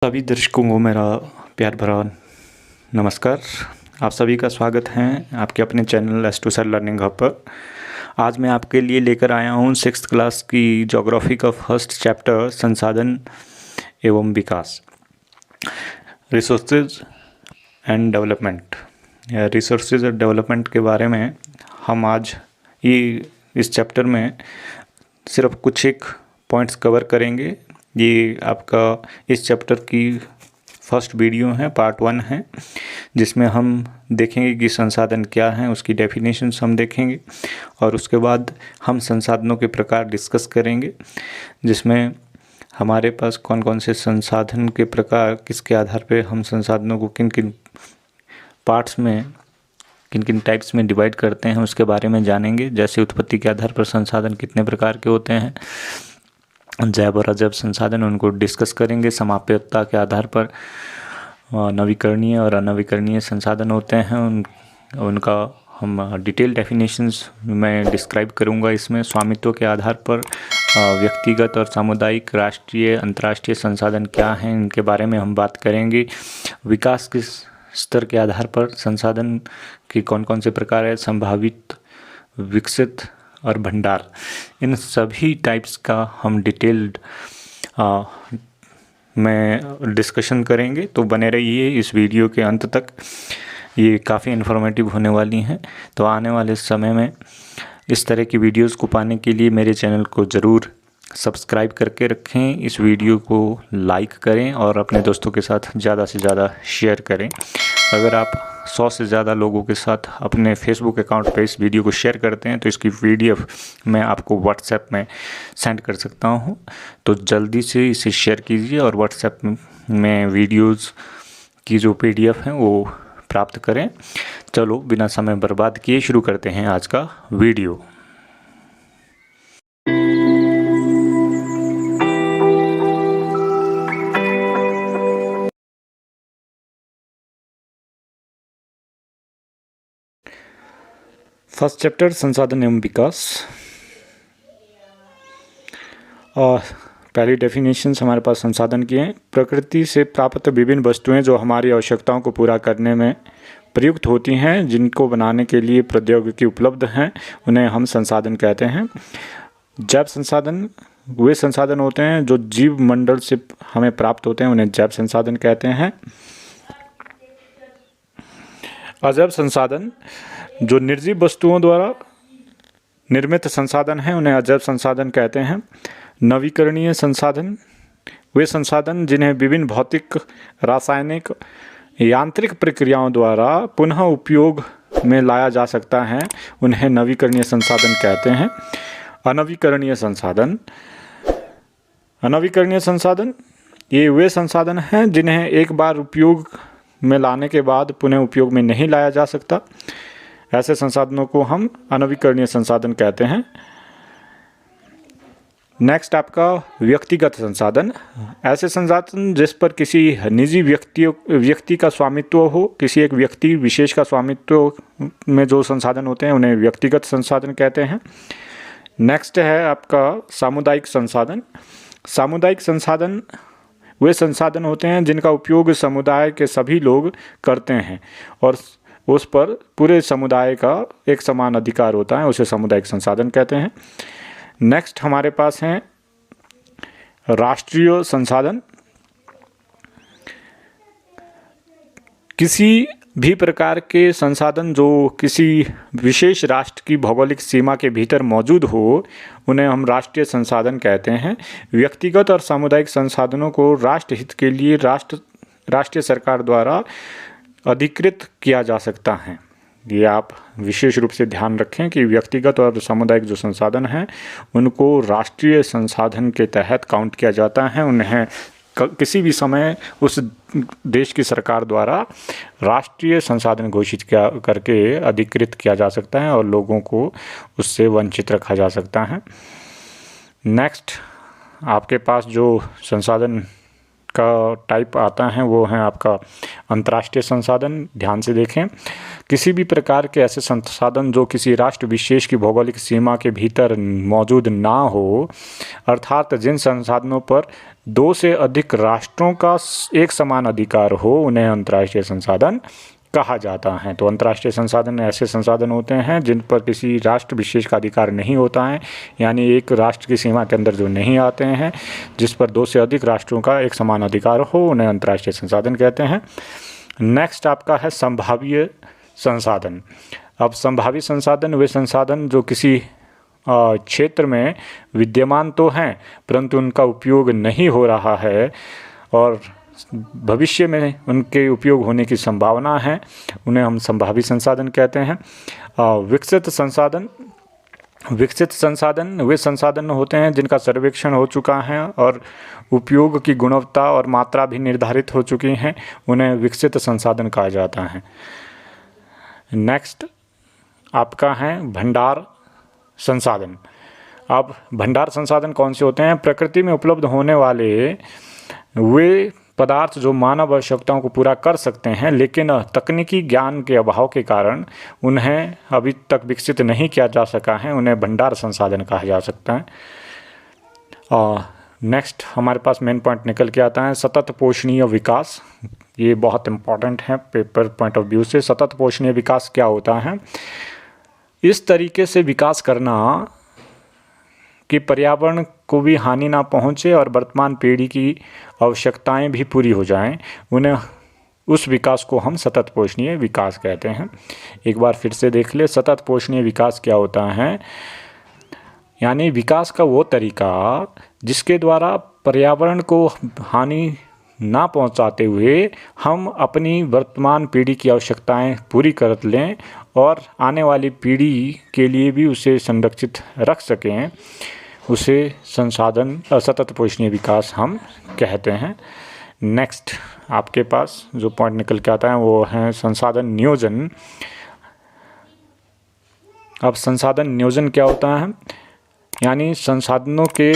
सभी दर्शकों को मेरा प्यार भरा नमस्कार। आप सभी का स्वागत है आपके अपने channel S2 sir learning hub पर। आज मैं आपके लिए लेकर आया हूँ 6th क्लास की ज्योग्राफी का फर्स्ट चैप्टर संसाधन एवं विकास, रिसोर्सेज एंड डेवलपमेंट। रिसोर्सेज और डेवलपमेंट के बारे में हम आज इस चैप्टर में सिर्फ कुछ एक पॉइंट्स कवर करेंगे। ये आपका इस चैप्टर की फर्स्ट वीडियो है, पार्ट 1 है, जिसमें हम देखेंगे कि संसाधन क्या हैं, उसकी डेफिनेशंस हम देखेंगे और उसके बाद हम संसाधनों के प्रकार डिस्कस करेंगे, जिसमें हमारे पास कौन कौन से संसाधन के प्रकार, किसके आधार पे हम संसाधनों को किन किन पार्ट्स में, किन किन टाइप्स में डिवाइड करते हैं, उसके बारे में जानेंगे। जैसे उत्पत्ति के आधार पर संसाधन कितने प्रकार के होते हैं, जैव और अजैव संसाधन उनको डिस्कस करेंगे। समाप्यता के आधार पर नवीकरणीय और अनवीकरणीय संसाधन होते हैं, उनका हम डिटेल डेफिनेशंस मैं डिस्क्राइब करूंगा। इसमें स्वामित्व के आधार पर व्यक्तिगत और सामुदायिक, राष्ट्रीय, अंतर्राष्ट्रीय संसाधन क्या हैं, इनके बारे में हम बात करेंगे। विकास के स्तर के आधार पर संसाधन के कौन कौन से प्रकार है, संभावित, विकसित और भंडार, इन सभी टाइप्स का हम डिटेल्ड में डिस्कशन करेंगे। तो बने रहिए इस वीडियो के अंत तक, ये काफ़ी इन्फॉर्मेटिव होने वाली हैं। तो आने वाले समय में इस तरह की वीडियोस को पाने के लिए मेरे चैनल को ज़रूर सब्सक्राइब करके रखें, इस वीडियो को लाइक करें और अपने दोस्तों के साथ ज़्यादा से ज़्यादा शेयर करें। अगर आप 100 से ज़्यादा लोगों के साथ अपने फेसबुक अकाउंट पे इस वीडियो को शेयर करते हैं तो इसकी PDF मैं आपको व्हाट्सएप में सेंड कर सकता हूं। तो जल्दी से इसे शेयर कीजिए और व्हाट्सएप में वीडियोस की जो PDF है वो प्राप्त करें। चलो बिना समय बर्बाद किए शुरू करते हैं आज का वीडियो। फर्स्ट चैप्टर संसाधन एवं विकास। और पहली डेफिनेशंस हमारे पास संसाधन की हैं। प्रकृति से प्राप्त विभिन्न वस्तुएं जो हमारी आवश्यकताओं को पूरा करने में प्रयुक्त होती हैं, जिनको बनाने के लिए प्रौद्योगिकी उपलब्ध हैं, उन्हें हम संसाधन कहते हैं। जैव संसाधन वे संसाधन होते हैं जो जीव मंडल से हमें प्राप्त होते हैं, उन्हें जैव संसाधन कहते हैं। अजैव संसाधन जो निर्जीव वस्तुओं द्वारा निर्मित संसाधन हैं, उन्हें अजैव संसाधन कहते हैं। नवीकरणीय संसाधन वे संसाधन जिन्हें विभिन्न भौतिक, रासायनिक, यांत्रिक प्रक्रियाओं द्वारा पुनः उपयोग में लाया जा सकता है, उन्हें नवीकरणीय संसाधन कहते हैं। अनवीकरणीय संसाधन ये वे संसाधन हैं जिन्हें एक बार उपयोग में लाने के बाद पुनः उपयोग में नहीं लाया जा सकता। ऐसे संसाधनों को हम अनवीकरणीय संसाधन कहते हैं। नेक्स्ट आपका व्यक्तिगत संसाधन। ऐसे संसाधन जिस पर किसी निजी व्यक्ति का स्वामित्व हो, किसी एक व्यक्ति विशेष का स्वामित्व में जो संसाधन होते हैं उन्हें व्यक्तिगत संसाधन कहते हैं। नेक्स्ट है आपका सामुदायिक संसाधन। सामुदायिक संसाधन वे संसाधन होते हैं जिनका उपयोग समुदाय के सभी लोग करते हैं और उस पर पूरे समुदाय का एक समान अधिकार होता है, उसे सामुदायिक संसाधन कहते हैं। नेक्स्ट हमारे पास हैं राष्ट्रीय संसाधन। किसी भी प्रकार के संसाधन जो किसी विशेष राष्ट्र की भौगोलिक सीमा के भीतर मौजूद हो, उन्हें हम राष्ट्रीय संसाधन कहते हैं। व्यक्तिगत और सामुदायिक संसाधनों को राष्ट्र हित के लिए राष्ट्रीय सरकार द्वारा अधिकृत किया जा सकता है। ये आप विशेष रूप से ध्यान रखें कि व्यक्तिगत और सामुदायिक जो संसाधन हैं उनको राष्ट्रीय संसाधन के तहत काउंट किया जाता है। उन्हें किसी भी समय उस देश की सरकार द्वारा राष्ट्रीय संसाधन घोषित करके अधिकृत किया जा सकता है और लोगों को उससे वंचित रखा जा सकता है। नेक्स्ट आपके पास जो संसाधन का टाइप आता है वो है आपका अंतर्राष्ट्रीय संसाधन। ध्यान से देखें, किसी भी प्रकार के ऐसे संसाधन जो किसी राष्ट्र विशेष की भौगोलिक सीमा के भीतर मौजूद ना हो, अर्थात जिन संसाधनों पर दो से अधिक राष्ट्रों का एक समान अधिकार हो, उन्हें अंतर्राष्ट्रीय संसाधन कहा जाता है। तो अंतर्राष्ट्रीय संसाधन ऐसे संसाधन होते हैं जिन पर किसी राष्ट्र विशेष का अधिकार नहीं होता है, यानी एक राष्ट्र की सीमा के अंदर जो नहीं आते हैं, जिस पर दो से अधिक राष्ट्रों का एक समान अधिकार हो, उन्हें अंतर्राष्ट्रीय संसाधन कहते हैं। नेक्स्ट आपका है संभाव्य संसाधन। अब संभावित संसाधन वे संसाधन जो किसी क्षेत्र में विद्यमान तो हैं परंतु उनका उपयोग नहीं हो रहा है और भविष्य में उनके उपयोग होने की संभावना है, उन्हें हम संभावित संसाधन कहते हैं। विकसित संसाधन वे संसाधन होते हैं जिनका सर्वेक्षण हो चुका है और उपयोग की गुणवत्ता और मात्रा भी निर्धारित हो चुकी हैं, उन्हें विकसित संसाधन कहा जाता है। नेक्स्ट आपका है भंडार संसाधन। अब भंडार संसाधन कौन से होते हैं? प्रकृति में उपलब्ध होने वाले वे पदार्थ जो मानव आवश्यकताओं को पूरा कर सकते हैं लेकिन तकनीकी ज्ञान के अभाव के कारण उन्हें अभी तक विकसित नहीं किया जा सका है, उन्हें भंडार संसाधन कहा जा सकता है। नेक्स्ट हमारे पास मेन पॉइंट निकल के आता है सतत पोषणीय विकास। ये बहुत इम्पॉर्टेंट है पेपर पॉइंट ऑफ व्यू से। सतत पोषणीय विकास क्या होता है? इस तरीके से विकास करना कि पर्यावरण को भी हानि ना पहुंचे और वर्तमान पीढ़ी की आवश्यकताएं भी पूरी हो जाएं, उन्हें उस विकास को हम सतत पोषणीय विकास कहते हैं। एक बार फिर से देख ले, सतत पोषणीय विकास क्या होता है? यानी विकास का वो तरीका जिसके द्वारा पर्यावरण को हानि ना पहुंचाते हुए हम अपनी वर्तमान पीढ़ी की आवश्यकताएं पूरी कर लें और आने वाली पीढ़ी के लिए भी उसे संरक्षित रख सकें, उसे सतत पोषणीय विकास हम कहते हैं। नेक्स्ट आपके पास जो पॉइंट निकल के आता है वो है संसाधन नियोजन। अब संसाधन नियोजन क्या होता है? यानी संसाधनों के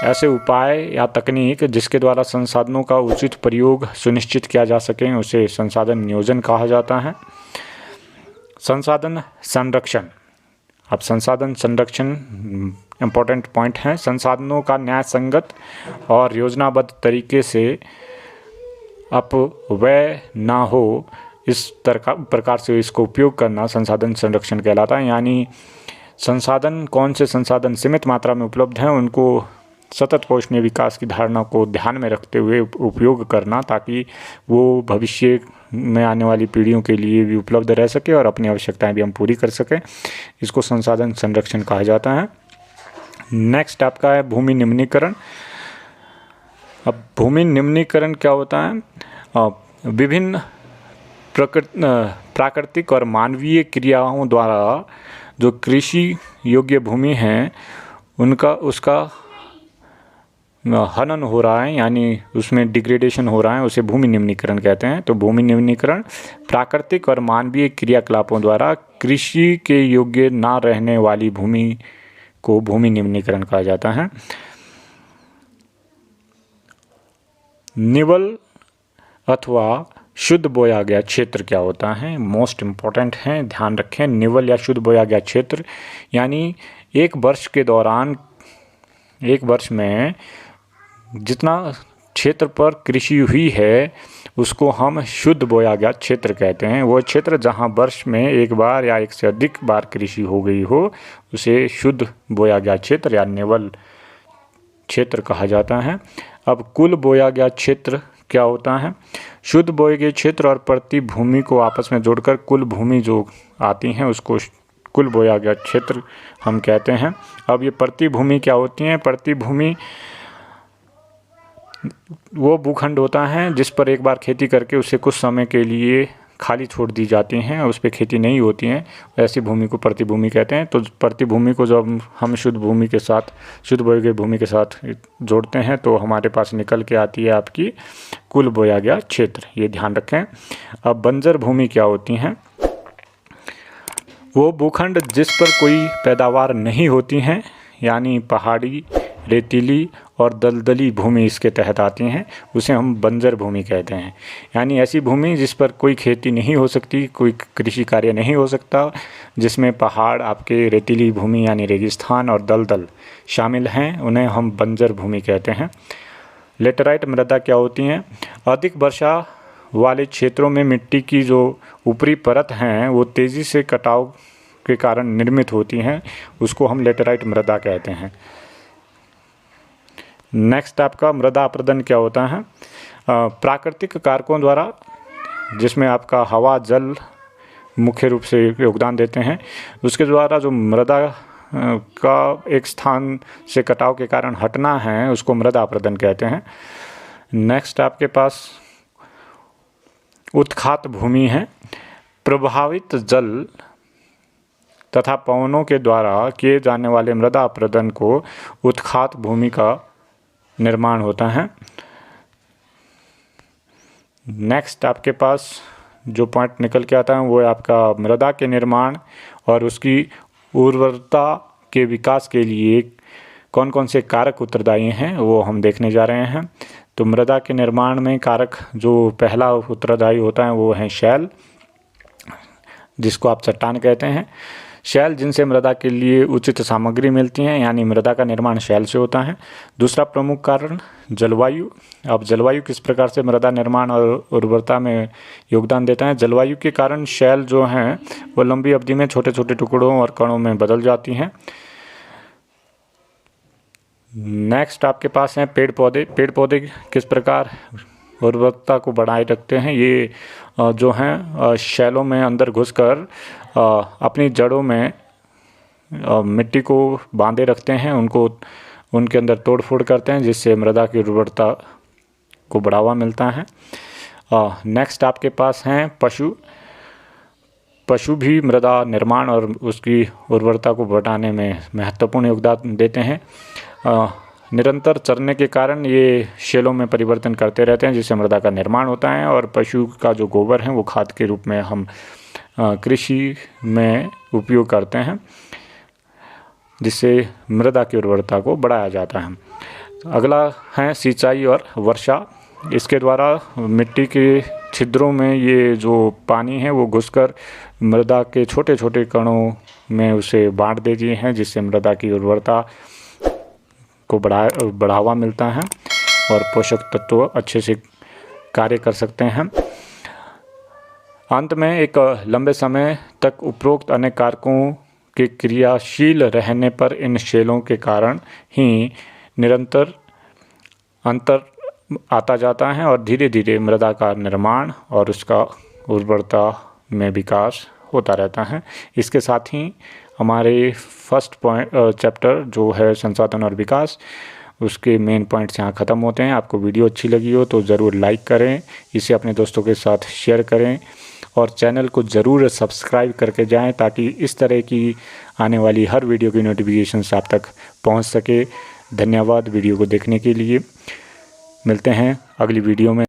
ऐसे उपाय या तकनीक जिसके द्वारा संसाधनों का उचित प्रयोग सुनिश्चित किया जा सके, उसे संसाधन नियोजन कहा जाता है। संसाधन संरक्षण। अब संसाधन संरक्षण इम्पोर्टेंट पॉइंट है। संसाधनों का न्याय संगत और योजनाबद्ध तरीके से अपव्यय ना हो, इस प्रकार से इसको उपयोग करना संसाधन संरक्षण कहलाता है। यानी संसाधन कौन से संसाधन सीमित मात्रा में उपलब्ध हैं उनको सतत पोषणीय विकास की धारणा को ध्यान में रखते हुए उपयोग करना, ताकि वो भविष्य में आने वाली पीढ़ियों के लिए भी उपलब्ध रह सके और अपनी आवश्यकताएं भी हम पूरी कर सकें, इसको संसाधन संरक्षण कहा जाता है। नेक्स्ट आपका है भूमि निम्नीकरण। अब भूमि निम्नीकरण क्या होता है? विभिन्न प्राकृतिक और मानवीय क्रियाओं द्वारा जो कृषि योग्य भूमि है उसका हनन हो रहा है, यानी उसमें डिग्रेडेशन हो रहा है, उसे भूमि निम्नीकरण कहते हैं। तो भूमि निम्नीकरण प्राकृतिक और मानवीय क्रियाकलापों द्वारा कृषि के योग्य ना रहने वाली भूमि को भूमि निम्नीकरण कहा जाता है। निवल अथवा शुद्ध बोया गया क्षेत्र क्या होता है? मोस्ट इम्पॉर्टेंट है, ध्यान रखें। निवल या शुद्ध बोया गया क्षेत्र यानी एक वर्ष में जितना क्षेत्र पर कृषि हुई है उसको हम शुद्ध बोया गया क्षेत्र कहते हैं। वो क्षेत्र जहां वर्ष में एक बार या एक से अधिक बार कृषि हो गई हो उसे शुद्ध बोया गया क्षेत्र या निवल क्षेत्र कहा जाता है। अब कुल बोया गया क्षेत्र क्या होता है? शुद्ध बोए गए क्षेत्र और प्रति भूमि को आपस में जोड़कर कुल भूमि जो आती हैं उसको कुल बोया गया क्षेत्र हम कहते हैं। अब ये प्रति भूमि क्या होती हैं? प्रति भूमि वो भूखंड होता है जिस पर एक बार खेती करके उसे कुछ समय के लिए खाली छोड़ दी जाती हैं, उस पर खेती नहीं होती है, ऐसी भूमि को प्रतिभूमि कहते हैं। तो प्रतिभूमि को जब हम शुद्ध भूमि के साथ, शुद्ध बोई गई भूमि के साथ जोड़ते हैं तो हमारे पास निकल के आती है आपकी कुल बोया गया क्षेत्र, ये ध्यान रखें। अब बंजर भूमि क्या होती हैं? वो भूखंड जिस पर कोई पैदावार नहीं होती हैं, यानी पहाड़ी, रेतीली और दलदली भूमि इसके तहत आती हैं, उसे हम बंजर भूमि कहते हैं। यानी ऐसी भूमि जिस पर कोई खेती नहीं हो सकती, कोई कृषि कार्य नहीं हो सकता, जिसमें पहाड़, आपके रेतीली भूमि यानी रेगिस्तान और दलदल शामिल हैं, उन्हें हम बंजर भूमि कहते हैं। लेटराइट मृदा क्या होती हैं? अधिक वर्षा वाले क्षेत्रों में मिट्टी की जो ऊपरी परत हैं वो तेज़ी से कटाव के कारण निर्मित होती हैं, उसको हम लेटराइट मृदा कहते हैं। नेक्स्ट आपका मृदा अपरदन क्या होता है? प्राकृतिक कारकों द्वारा, जिसमें आपका हवा, जल मुख्य रूप से योगदान देते हैं, उसके द्वारा जो मृदा का एक स्थान से कटाव के कारण हटना है, उसको मृदा अपरदन कहते हैं। नेक्स्ट आपके पास उत्खात भूमि है। प्रभावित जल तथा पवनों के द्वारा किए जाने वाले मृदा अपरदन को उत्खात भूमि का निर्माण होता है। नेक्स्ट आपके पास जो पॉइंट निकल के आता है वो है आपका मृदा के निर्माण और उसकी उर्वरता के विकास के लिए कौन कौन से कारक उत्तरदायी हैं, वो हम देखने जा रहे हैं। तो मृदा के निर्माण में कारक जो पहला उत्तरदायी होता है वो है शैल, जिसको आप चट्टान कहते हैं। शैल जिनसे मृदा के लिए उचित सामग्री मिलती है, यानी मृदा का निर्माण शैल से होता है। दूसरा प्रमुख कारण जलवायु। अब जलवायु किस प्रकार से मृदा निर्माण और उर्वरता में योगदान देता है? जलवायु के कारण शैल जो हैं वो लंबी अवधि में छोटे छोटे टुकड़ों और कणों में बदल जाती हैं। नेक्स्ट आपके पास हैं पेड़ पौधे। पेड़ पौधे किस प्रकार उर्वरता को बनाए रखते हैं? ये जो हैं शैलों में अंदर घुसकर अपनी जड़ों में मिट्टी को बांधे रखते हैं, उनको उनके अंदर तोड़ फोड़ करते हैं, जिससे मृदा की उर्वरता को बढ़ावा मिलता है। नेक्स्ट आपके पास हैं पशु। पशु भी मृदा निर्माण और उसकी उर्वरता को बढ़ाने में महत्वपूर्ण योगदान देते हैं। निरंतर चरने के कारण ये शैलों में परिवर्तन करते रहते हैं, जिससे मृदा का निर्माण होता है। और पशु का जो गोबर है वो खाद के रूप में हम कृषि में उपयोग करते हैं, जिससे मृदा की उर्वरता को बढ़ाया जाता है। अगला है सिंचाई और वर्षा। इसके द्वारा मिट्टी के छिद्रों में ये जो पानी है वो घुसकर मृदा के छोटे छोटे कणों में उसे बांट देती हैं, जिससे मृदा की उर्वरता को बढ़ावा मिलता है और पोषक तत्व अच्छे से कार्य कर सकते हैं। अंत में एक लंबे समय तक उपरोक्त अनेक कारकों के क्रियाशील रहने पर इन शैलों के कारण ही निरंतर अंतर आता जाता है और धीरे धीरे मृदा का निर्माण और उसका उर्वरता में विकास होता रहता है। इसके साथ ही हमारे फर्स्ट पॉइंट चैप्टर जो है संसाधन और विकास, उसके मेन पॉइंट्स यहाँ ख़त्म होते हैं। आपको वीडियो अच्छी लगी हो तो ज़रूर लाइक करें, इसे अपने दोस्तों के साथ शेयर करें और चैनल को ज़रूर सब्सक्राइब करके जाएं, ताकि इस तरह की आने वाली हर वीडियो की नोटिफिकेशंस आप तक पहुँच सके। धन्यवाद वीडियो को देखने के लिए। मिलते हैं अगली वीडियो में।